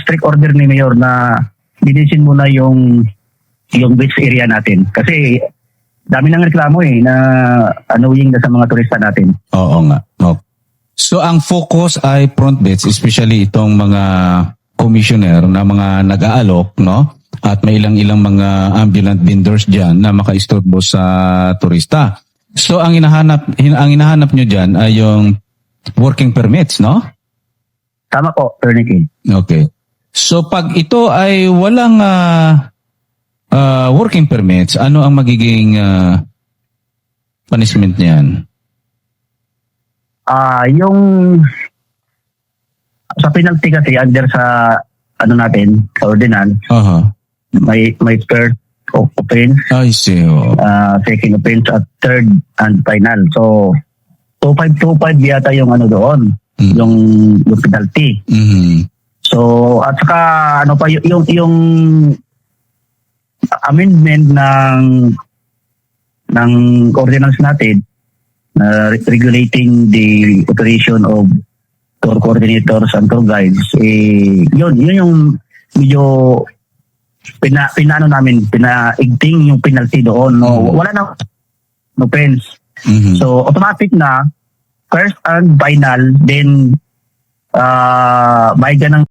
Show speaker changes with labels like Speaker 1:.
Speaker 1: strict order ni Mayor na linisin muna yung beach area natin. Kasi dami nang reklamo na annoying na sa mga turista natin.
Speaker 2: Oo nga. Okay. So ang focus ay front beach, especially itong mga commissioner na mga nag-aalok, no? At may ilang mga ambulant vendors diyan na makaistorbo sa turista. So ang hinahanap nyo diyan ay yung working permits, no?
Speaker 1: Tama po, Attorney King.
Speaker 2: Okay. So pag ito ay walang working permits, ano ang magiging punishment niyan?
Speaker 1: Yung sa penalty kasi under sa natin, sa ordinance, may first offense,
Speaker 2: I see.
Speaker 1: second offense at third and final. So 2525 yata yung doon, yung penalty.
Speaker 2: Mm-hmm.
Speaker 1: So at saka yung amendment ng ordinance natin regulating the operation of tour coordinators and tour guides, yun yung medyo pinaigting yung penalty doon. No, wala na offense.
Speaker 2: Mm-hmm.
Speaker 1: So automatic na first and final, then bayad ka ng